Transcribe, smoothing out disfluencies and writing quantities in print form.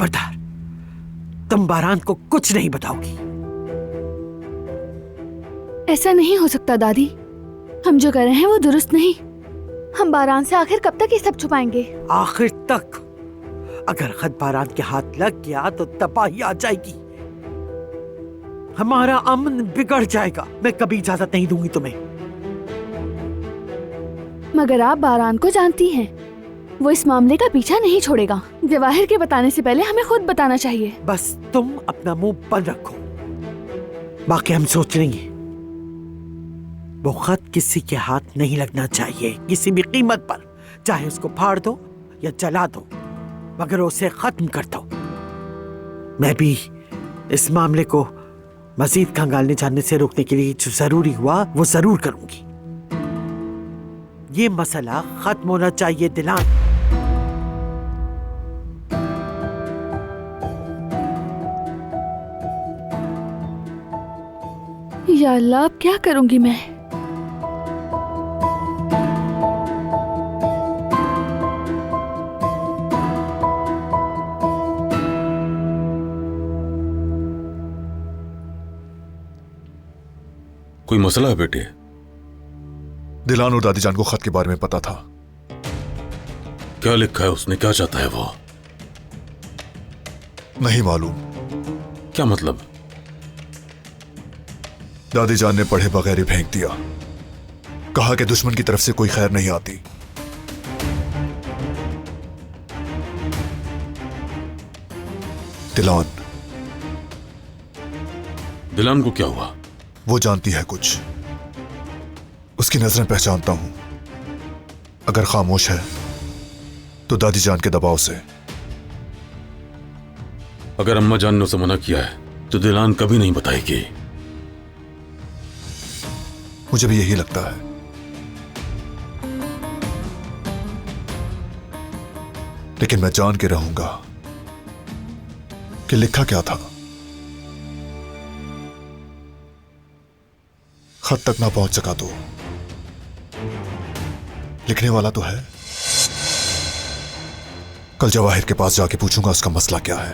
खबरदार, तुम बारान को कुछ नहीं बताओगी। ऐसा नहीं हो सकता दादी, हम जो कर रहे हैं वो दुरुस्त नहीं। हम बारान से आखिर कब तक ये सब छुपाएंगे? आखिर तक। अगर खत बारान के हाथ लग गया तो तबाही आ जाएगी, हमारा अमन बिगड़ जाएगा। मैं कभी इजाजत नहीं दूंगी तुम्हें। मगर आप बारान को जानती हैं, वो इस मामले का पीछा नहीं छोड़ेगा। जवाहिर के बताने से पहले हमें खुद बताना चाहिए। बस तुम अपना मुंह बंद रखो, बाकी हम सोच लेंगे। वो खत किसी के हाथ नहीं लगना चाहिए किसी भी कीमत पर, चाहे उसको फाड़ दो या जला दो, मगर उसे खत्म कर दो। मैं भी इस मामले को मजीद खंगालने जाने से रोकने के लिए जो जरूरी हुआ वो जरूर करूंगी। ये मसला खत्म होना चाहिए दिलान। या अल्लाह, अब क्या करूंगी मैं? कोई मसला है बेटे? दिलान और दादी जान को खत के बारे में पता था। क्या लिखा है उसने? क्या चाहता है वो? नहीं मालूम। क्या मतलब? दादी जान ने पढ़े बगैर ही फेंक दिया। कहा कि दुश्मन की तरफ से कोई खैर नहीं आती। दिलान को क्या हुआ? वो जानती है कुछ, उसकी नजरें पहचानता हूं। अगर खामोश है तो दादी जान के दबाव से। अगर अम्मा जान ने उसे मना किया है तो दिलान कभी नहीं बताएगी। मुझे भी यही लगता है। लेकिन मैं जान के रहूंगा कि लिखा क्या था। खत तक ना पहुंच सका तो लिखने वाला तो है। कल जवाहिर के पास जाके पूछूंगा उसका मसला क्या है।